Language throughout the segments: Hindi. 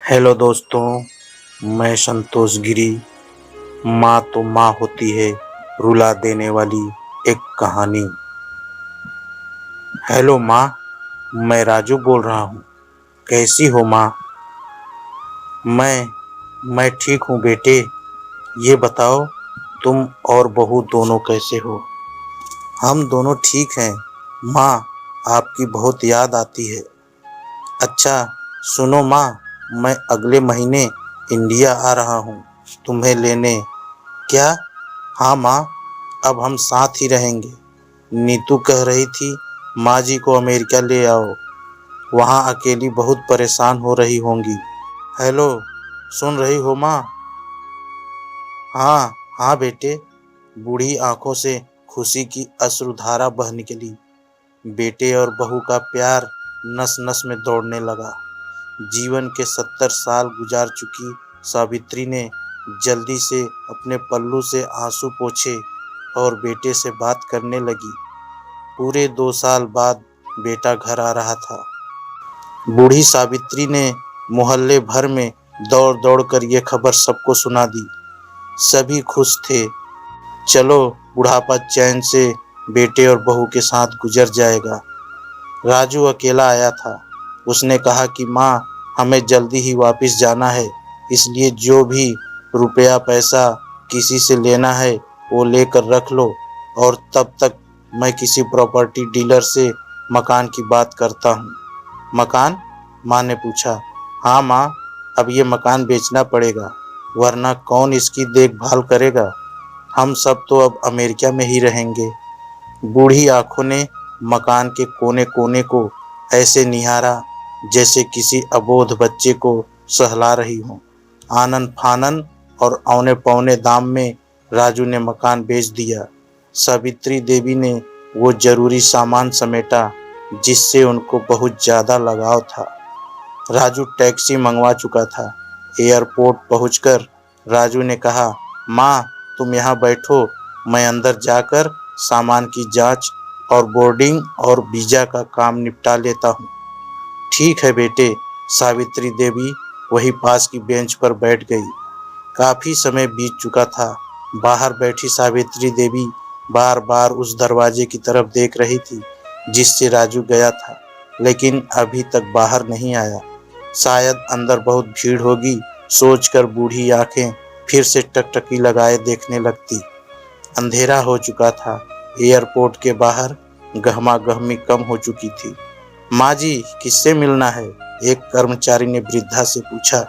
हेलो दोस्तों, मैं संतोष गिरी। माँ तो माँ होती है, रुला देने वाली एक कहानी। हेलो माँ, मैं राजू बोल रहा हूँ। कैसी हो माँ? मैं ठीक हूँ बेटे। ये बताओ, तुम और बहू दोनों कैसे हो? हम दोनों ठीक हैं माँ। आपकी बहुत याद आती है। अच्छा सुनो माँ, मैं अगले महीने इंडिया आ रहा हूँ तुम्हें लेने। क्या? हाँ माँ, अब हम साथ ही रहेंगे। नीतू कह रही थी माँ जी को अमेरिका ले आओ, वहाँ अकेली बहुत परेशान हो रही होंगी। हेलो, सुन रही हो माँ? हाँ हाँ बेटे। बूढ़ी आंखों से खुशी की अश्रुधारा बह निकली। बेटे और बहू का प्यार नस नस में दौड़ने लगा। जीवन के 70 साल गुजार चुकी सावित्री ने जल्दी से अपने पल्लू से आंसू पोंछे और बेटे से बात करने लगी। पूरे 2 साल बाद बेटा घर आ रहा था। बूढ़ी सावित्री ने मोहल्ले भर में दौड़ दौड़ कर यह खबर सबको सुना दी। सभी खुश थे। चलो, बुढ़ापा चैन से बेटे और बहू के साथ गुजर जाएगा। राजू अकेला आया था। उसने कहा कि माँ, हमें जल्दी ही वापस जाना है, इसलिए जो भी रुपया पैसा किसी से लेना है वो लेकर रख लो, और तब तक मैं किसी प्रॉपर्टी डीलर से मकान की बात करता हूँ। मकान? माँ ने पूछा। हाँ माँ, अब ये मकान बेचना पड़ेगा, वरना कौन इसकी देखभाल करेगा। हम सब तो अब अमेरिका में ही रहेंगे। बूढ़ी आंखों ने मकान के कोने कोने को ऐसे निहारा जैसे किसी अबोध बच्चे को सहला रही हो। आनन फानन और औने पौने दाम में राजू ने मकान बेच दिया। सावित्री देवी ने वो जरूरी सामान समेटा जिससे उनको बहुत ज़्यादा लगाव था। राजू टैक्सी मंगवा चुका था। एयरपोर्ट पहुंचकर राजू ने कहा, माँ तुम यहाँ बैठो, मैं अंदर जाकर सामान की जांच और बोर्डिंग और वीज़ा का काम निपटा लेता हूँ। ठीक है बेटे। सावित्री देवी वही पास की बेंच पर बैठ गई। काफी समय बीत चुका था। बाहर बैठी सावित्री देवी बार बार उस दरवाजे की तरफ देख रही थी जिससे राजू गया था, लेकिन अभी तक बाहर नहीं आया। शायद अंदर बहुत भीड़ होगी, सोचकर बूढ़ी आंखें फिर से टकटकी लगाए देखने लगती। अंधेरा हो चुका था। एयरपोर्ट के बाहर गहमा-गहमी कम हो चुकी थी। माँ जी, किससे मिलना है? एक कर्मचारी ने वृद्धा से पूछा।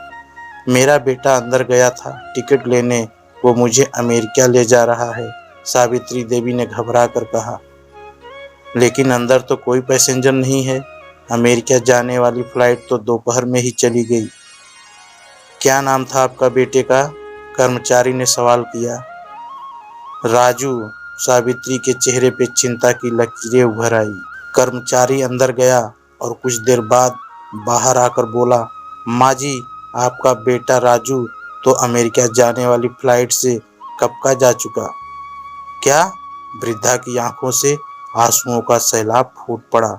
मेरा बेटा अंदर गया था टिकट लेने, वो मुझे अमेरिका ले जा रहा है, सावित्री देवी ने घबरा कर कहा। लेकिन अंदर तो कोई पैसेंजर नहीं है। अमेरिका जाने वाली फ्लाइट तो दोपहर में ही चली गई। क्या नाम था आपका बेटे का? कर्मचारी ने सवाल किया। राजू। सावित्री के चेहरे पे चिंता की लकीरें उभर आई। कर्मचारी अंदर गया और कुछ देर बाद बाहर आकर बोला, माँ जी, आपका बेटा राजू तो अमेरिका जाने वाली फ्लाइट से कब का जा चुका। क्या? वृद्धा की आंखों से आंसुओं का सैलाब फूट पड़ा।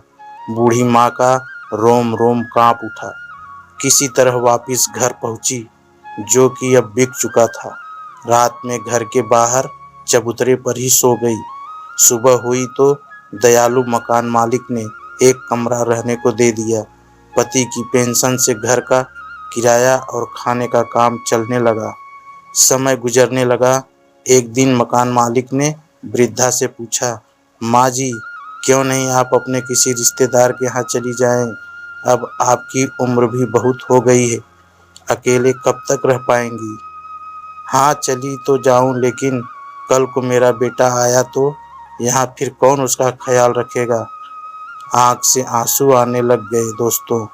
बूढ़ी माँ का रोम रोम कांप उठा। किसी तरह वापस घर पहुंची, जो कि अब बिक चुका था। रात में घर के बाहर चबूतरे पर ही सो गई। सुबह हुई तो दयालु मकान मालिक ने एक कमरा रहने को दे दिया। पति की पेंशन से घर का किराया और खाने का काम चलने लगा। समय गुजरने लगा। एक दिन मकान मालिक ने वृद्धा से पूछा, माँ जी, क्यों नहीं आप अपने किसी रिश्तेदार के यहाँ चली जाएं? अब आपकी उम्र भी बहुत हो गई है, अकेले कब तक रह पाएंगी? हाँ चली तो जाऊं, लेकिन कल को मेरा बेटा आया तो यहाँ फिर कौन उसका ख्याल रखेगा? आंख से आंसू आने लग गए दोस्तों।